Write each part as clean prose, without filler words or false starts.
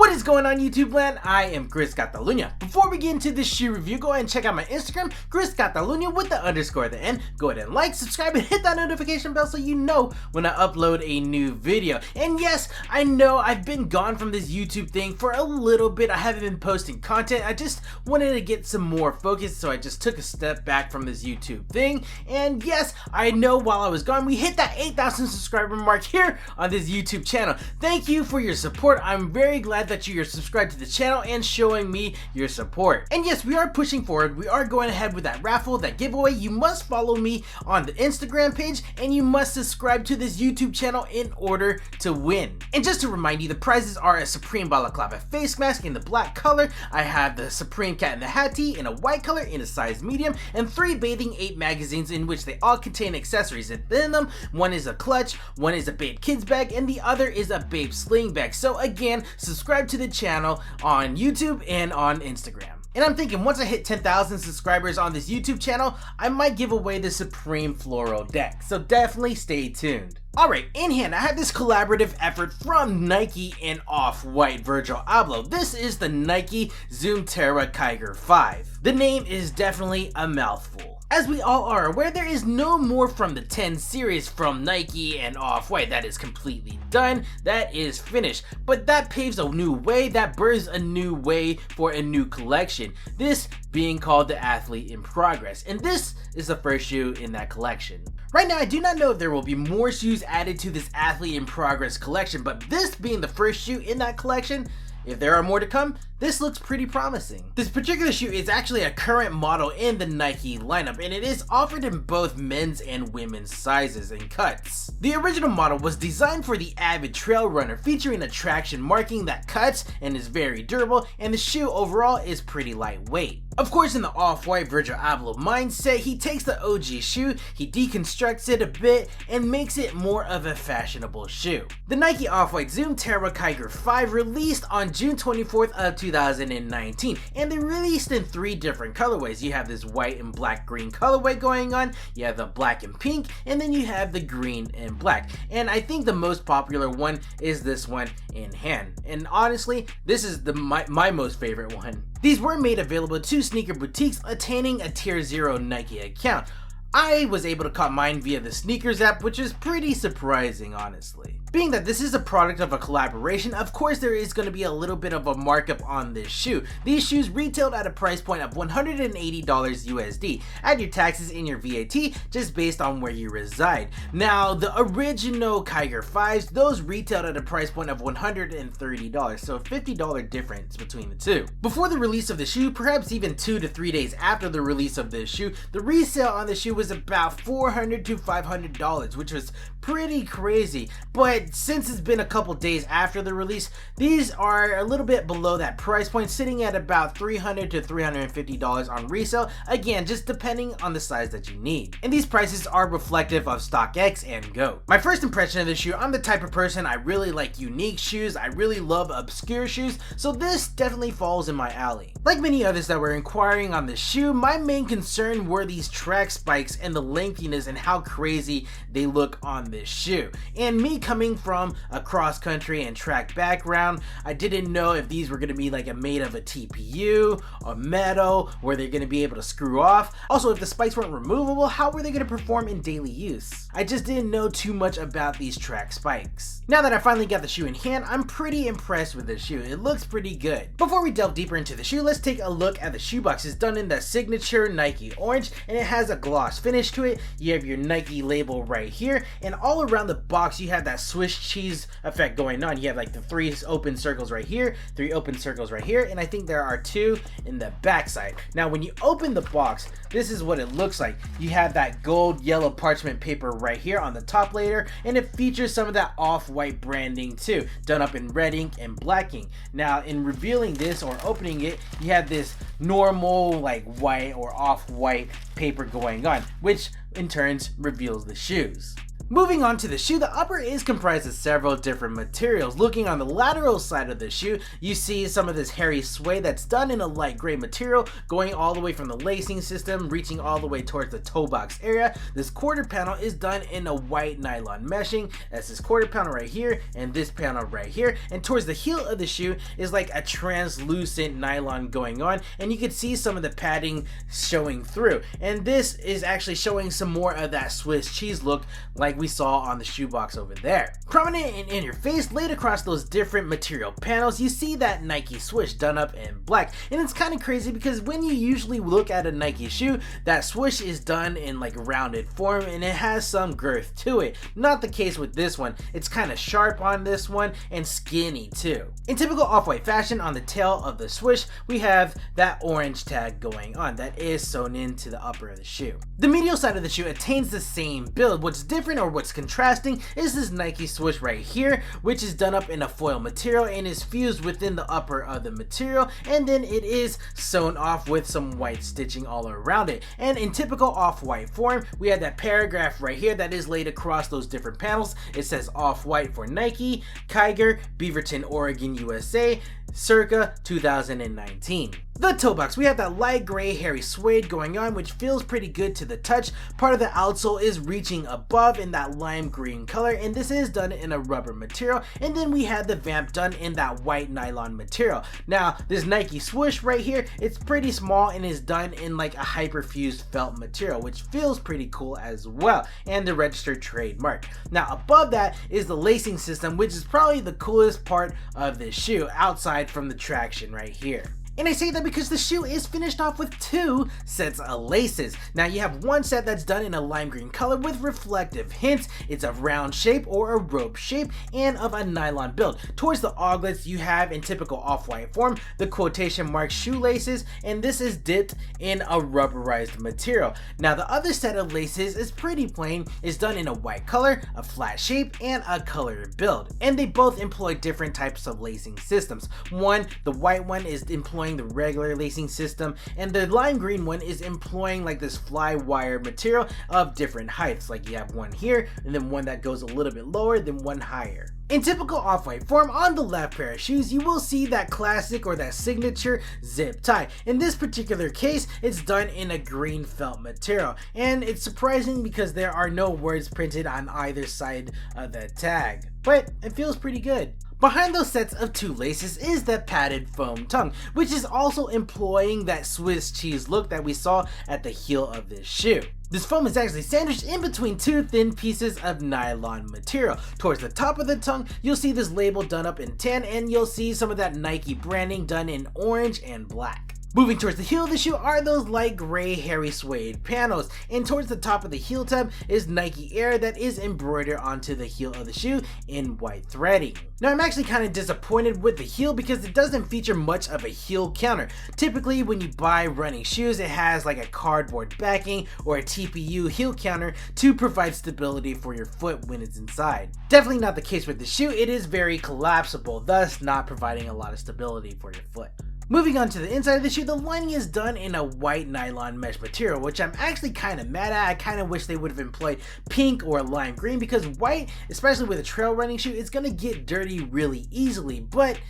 What is going on, YouTube land? I am Chris Catalunya. Before we get into this shoe review, go ahead and check out my Instagram, Chris Catalunya with the underscore at the end. Go ahead and like, subscribe, and hit that notification bell so you know when I upload a new video. And yes, I know I've been gone from this YouTube thing for a little bit. I haven't been posting content. I just wanted to get some more focus, so I just took a step back from this YouTube thing. And yes, I know while I was gone, we hit that 8,000 subscriber mark here on this YouTube channel. Thank you for your support. I'm very glad that you are subscribed to the channel and showing me your support. And yes, we are pushing forward. We are going ahead with that raffle, that giveaway. You must follow me on the Instagram page and you must subscribe to this YouTube channel in order to win. And just to remind you, the prizes are a Supreme Balaclava face mask in the black color. I have the Supreme Cat in the Hat tee in a white color in a size medium, and 3 Bathing Ape magazines in which they all contain accessories within them. One is a clutch, one is a BAPE kids bag, and the other is a BAPE sling bag. So again, subscribe to the channel on YouTube and on Instagram. And I'm thinking once I hit 10,000 subscribers on this YouTube channel, I might give away the Supreme Floral deck. So definitely stay tuned. Alright, in hand I have this collaborative effort from Nike and Off-White Virgil Abloh. This is the Nike Zoom Terra Kiger 5. The name is definitely a mouthful. As we all are aware, there is no more from the 10 series from Nike and Off-White. That is completely done. That is finished. But that paves a new way. That births a new way for a new collection. This being called the Athlete in Progress. And this is the first shoe in that collection. Right now, I do not know if there will be more shoes added to this Athlete in Progress collection, but this being the first shoe in that collection, if there are more to come, this looks pretty promising. This particular shoe is actually a current model in the Nike lineup, and it is offered in both men's and women's sizes and cuts. The original model was designed for the avid trail runner, featuring a traction marking that cuts and is very durable, and the shoe overall is pretty lightweight. Of course, in the Off-White Virgil Abloh mindset, he takes the OG shoe, he deconstructs it a bit, and makes it more of a fashionable shoe. The Nike Off-White Zoom Terra Kiger 5 released on June 24th of 2019, and they released in 3 different colorways. You have this white and black green colorway going on, you have the black and pink, and then you have the green and black. And I think the most popular one is this one in hand. And honestly, this is my most favorite one. These were made available to sneaker boutiques attaining a Tier 0 Nike account. I was able to cop mine via the sneakers app, which is pretty surprising, honestly. Being that this is a product of a collaboration, of course there is going to be a little bit of a markup on this shoe. These shoes retailed at a price point of $180 USD. Add your taxes and your VAT just based on where you reside. Now, the original Kiger 5s, those retailed at a price point of $130, so a $50 difference between the two. Before the release of the shoe, perhaps even 2 to 3 days after the release of this shoe, the resale on the shoe was about $400 to $500, which was pretty crazy. But since it's been a couple days after the release, these are a little bit below that price point, sitting at about $300 to $350 on resale, again just depending on the size that you need. And these prices are reflective of StockX and GOAT. My first impression of this shoe, I'm the type of person I really like unique shoes, I really love obscure shoes, so this definitely falls in my alley. Like many others that were inquiring on this shoe, my main concern were these track spikes and the lengthiness and how crazy they look on this shoe. And me coming from a cross country and track background, I didn't know if these were going to be like made of a TPU or metal, were they going to be able to screw off? Also, if the spikes weren't removable, how were they going to perform in daily use? I just didn't know too much about these track spikes. Now that I finally got the shoe in hand, I'm pretty impressed with this shoe. It looks pretty good. Before we delve deeper into the shoe, let's take a look at the shoebox. It's done in the signature Nike orange, and it has a gloss finish to it. You have your Nike label right here, and all around the box you have that Swiss cheese effect going on. You have like the 3 open circles right here, 3 open circles right here, and I think there are 2 in the back side. Now when you open the box, this is what it looks like. You have that gold yellow parchment paper right here on the top layer, and it features some of that Off-White branding too, done up in red ink and black ink. Now in revealing this or opening it, you have this normal like white or off-white paper going on, which in turn reveals the shoes. Moving on to the shoe, the upper is comprised of several different materials. Looking on the lateral side of the shoe, you see some of this hairy suede that's done in a light gray material, going all the way from the lacing system, reaching all the way towards the toe box area. This quarter panel is done in a white nylon meshing. That's this quarter panel right here, and this panel right here. And towards the heel of the shoe is like a translucent nylon going on, and you can see some of the padding showing through. And this is actually showing some more of that Swiss cheese look like we saw on the shoebox over there. Prominent and in your face, laid across those different material panels, you see that Nike swoosh done up in black. And it's kind of crazy because when you usually look at a Nike shoe, that swoosh is done in like rounded form and it has some girth to it. Not the case with this one. It's kind of sharp on this one and skinny too. In typical Off-White fashion, on the tail of the swoosh, we have that orange tag going on that is sewn into the upper of the shoe. The medial side of the shoe attains the same build. What's different or what's contrasting is this Nike swoosh right here, which is done up in a foil material and is fused within the upper of the material, and then it is sewn off with some white stitching all around it. And in typical Off-White form, we have that paragraph right here that is laid across those different panels. It says Off-White for Nike, Kiger, Beaverton, Oregon, USA, circa 2019. The toe box, we have that light gray hairy suede going on, which feels pretty good to the touch. Part of the outsole is reaching above in that lime green color, and this is done in a rubber material. And then we have the vamp done in that white nylon material. Now this Nike swoosh right here, it's pretty small and is done in like a hyperfused felt material, which feels pretty cool as well, and the registered trademark. Now above that is the lacing system, which is probably the coolest part of this shoe outside from the traction right here. And I say that because the shoe is finished off with 2 sets of laces. Now you have one set that's done in a lime green color with reflective hints. It's a round shape or a rope shape and of a nylon build. Towards the auglets, you have in typical Off-White form the quotation mark shoelaces, and this is dipped in a rubberized material. Now the other set of laces is pretty plain. It's done in a white color, a flat shape, and a colored build. And they both employ different types of lacing systems. The white one is employing the regular lacing system, and the lime green one is employing like this fly wire material of different heights. Like you have one here, and then one that goes a little bit lower, then one higher. In typical Off-White form, on the left pair of shoes, you will see that classic or that signature zip tie. In this particular case, it's done in a green felt material, and it's surprising because there are no words printed on either side of the tag, but it feels pretty good. Behind those sets of 2 laces is the padded foam tongue, which is also employing that Swiss cheese look that we saw at the heel of this shoe. This foam is actually sandwiched in between 2 thin pieces of nylon material. Towards the top of the tongue, you'll see this label done up in tan, and you'll see some of that Nike branding done in orange and black. Moving towards the heel of the shoe are those light gray hairy suede panels, and towards the top of the heel tab is Nike Air that is embroidered onto the heel of the shoe in white threading. Now I'm actually kind of disappointed with the heel because it doesn't feature much of a heel counter. Typically when you buy running shoes, it has like a cardboard backing or a TPU heel counter to provide stability for your foot when it's inside. Definitely not the case with the shoe. It is very collapsible, thus not providing a lot of stability for your foot. Moving on to the inside of the shoe, the lining is done in a white nylon mesh material, which I'm actually kind of mad at. I kind of wish they would have employed pink or lime green, because white, especially with a trail running shoe, is going to get dirty really easily. But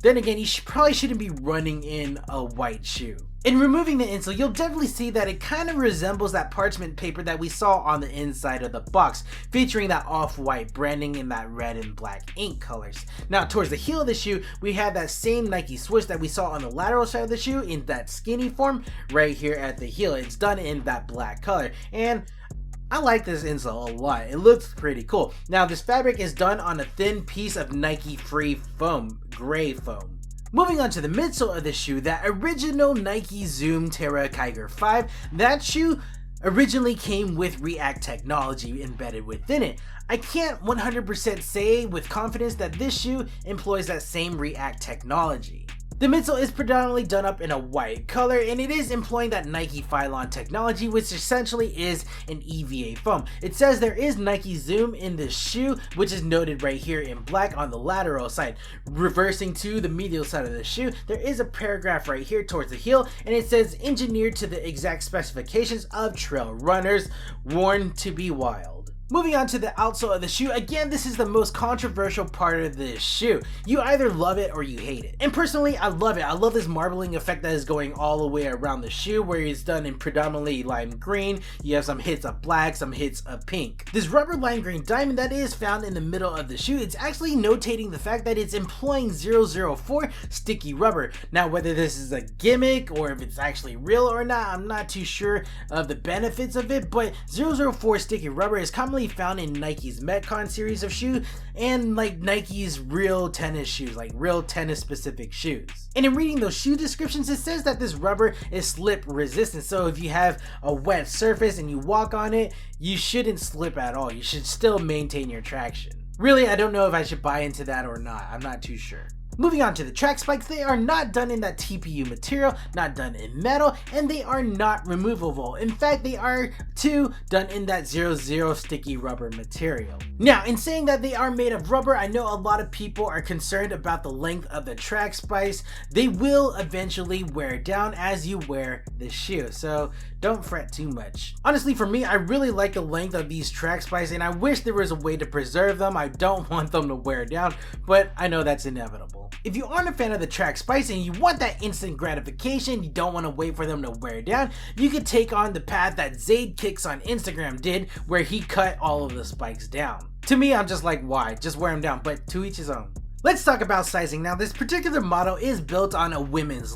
then again, you probably shouldn't be running in a white shoe. In removing the insole, you'll definitely see that it kind of resembles that parchment paper that we saw on the inside of the box, featuring that off-white branding in that red and black ink colors. Now towards the heel of the shoe, we have that same Nike swoosh that we saw on the lateral side of the shoe in that skinny form right here at the heel. It's done in that black color, and I like this insole a lot. It looks pretty cool. Now this fabric is done on a thin piece of Nike free foam, gray foam. Moving on to the midsole of the shoe, that original Nike Zoom Terra Kiger 5, that shoe originally came with React technology embedded within it. I can't 100% say with confidence that this shoe employs that same React technology. The midsole is predominantly done up in a white color, and it is employing that Nike Phylon technology, which essentially is an EVA foam. It says there is Nike Zoom in this shoe, which is noted right here in black on the lateral side. Reversing to the medial side of the shoe, there is a paragraph right here towards the heel, and it says engineered to the exact specifications of trail runners, worn to be wild. Moving on to the outsole of the shoe, again, this is the most controversial part of this shoe. You either love it or you hate it. And personally, I love it. I love this marbling effect that is going all the way around the shoe, where it's done in predominantly lime green. You have some hits of black, some hits of pink. This rubber lime green diamond that is found in the middle of the shoe, it's actually notating the fact that it's employing 004 sticky rubber. Now, whether this is a gimmick or if it's actually real or not, I'm not too sure of the benefits of it, but 004 sticky rubber is commonly found in Nike's Metcon series of shoes and like Nike's real tennis shoes, like real tennis specific shoes. And in reading those shoe descriptions, it says that this rubber is slip resistant, so if you have a wet surface and you walk on it, you shouldn't slip at all. You should still maintain your traction. Really, I don't know if I should buy into that or not. I'm not too sure. Moving on to the track spikes, they are not done in that TPU material, not done in metal, and they are not removable. In fact, they are too done in that 00 sticky rubber material. Now, in saying that they are made of rubber, I know a lot of people are concerned about the length of the track spikes. They will eventually wear down as you wear the shoe, so don't fret too much. Honestly, for me, I really like the length of these track spikes, and I wish there was a way to preserve them. I don't want them to wear down, but I know that's inevitable. If you aren't a fan of the track spikes and you want that instant gratification, you don't want to wait for them to wear down, you could take on the path that Zayd Kicks on Instagram did, where he cut all of the spikes down. To me, I'm just like, why? Just wear them down, but to each his own. Let's talk about sizing. Now, this particular model is built on a women's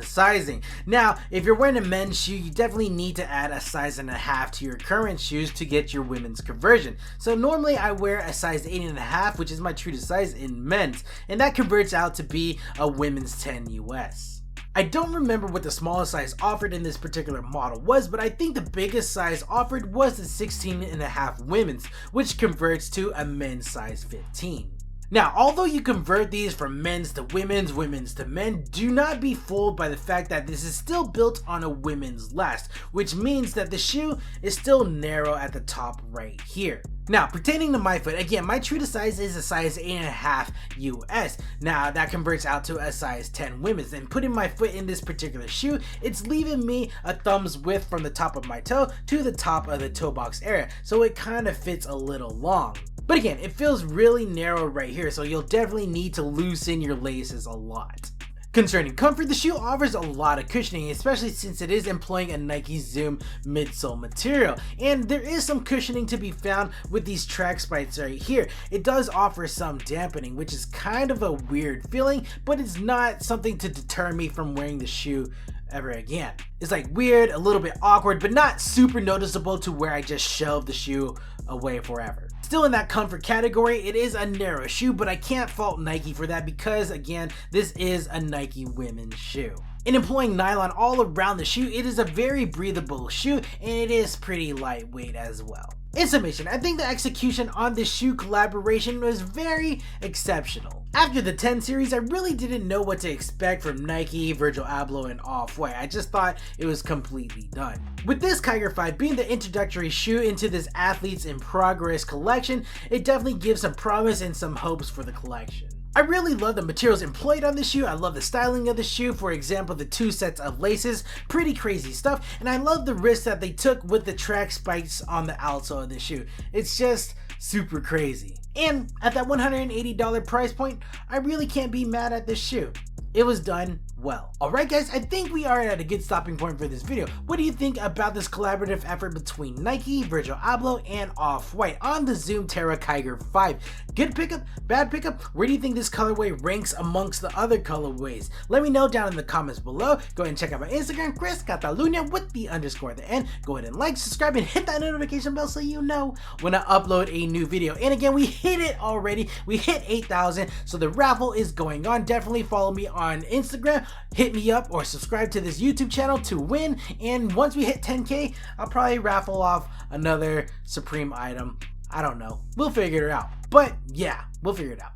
sizing. Now, if you're wearing a men's shoe, you definitely need to add a size and a half to your current shoes to get your women's conversion. So normally I wear a size 8.5, which is my true to size in men's, and that converts out to be a women's 10 US. I don't remember what the smallest size offered in this particular model was, but I think the biggest size offered was the 16.5 women's, which converts to a men's size 15. Now, although you convert these from men's to women's to men, do not be fooled by the fact that this is still built on a women's last, which means that the shoe is still narrow at the top right here. Now, pertaining to my foot, again, my true to size is a size 8.5 US. Now, that converts out to a size 10 women's, and putting my foot in this particular shoe, it's leaving me a thumb's width from the top of my toe to the top of the toe box area, so it kind of fits a little long. But again, it feels really narrow right here, so you'll definitely need to loosen your laces a lot. Concerning comfort, the shoe offers a lot of cushioning, especially since it is employing a Nike Zoom midsole material. And there is some cushioning to be found with these track spikes right here. It does offer some dampening, which is kind of a weird feeling, but it's not something to deter me from wearing the shoe ever again. It's like weird, a little bit awkward, but not super noticeable to where I just shelve the shoe away forever. Still in that comfort category, it is a narrow shoe, but I can't fault Nike for that because, again, this is a Nike women's shoe. In employing nylon all around the shoe, it is a very breathable shoe, and it is pretty lightweight as well. In summation, I think the execution on this shoe collaboration was very exceptional. After the 10 series, I really didn't know what to expect from Nike, Virgil Abloh, and Off-White. I just thought it was completely done. With this Kiger 5 being the introductory shoe into this Athletes in Progress collection, it definitely gives some promise and some hopes for the collection. I really love the materials employed on the shoe. I love the styling of the shoe, for example the 2 sets of laces, pretty crazy stuff, and I love the risk that they took with the track spikes on the outsole of the shoe. It's just super crazy. And at that $180 price point, I really can't be mad at this shoe. It was done well. Alright guys, I think we are at a good stopping point for this video. What do you think about this collaborative effort between Nike, Virgil Abloh, and Off-White on the Zoom Terra Kiger 5? Good pickup? Bad pickup? Where do you think this colorway ranks amongst the other colorways? Let me know down in the comments below. Go ahead and check out my Instagram, Chris Catalunya with the underscore at the end. Go ahead and like, subscribe, and hit that notification bell so you know when I upload a new video. And again, we hit it already. We hit 8,000, so the raffle is going on. Definitely follow me on Instagram. Hit me up or subscribe to this YouTube channel to win, and once we hit 10K, I'll probably raffle off another Supreme item. I don't know. We'll figure it out. But yeah, we'll figure it out.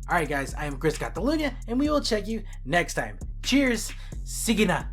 Alright guys, I am Chris Catalunya, and we will check you next time. Cheers. Sige na.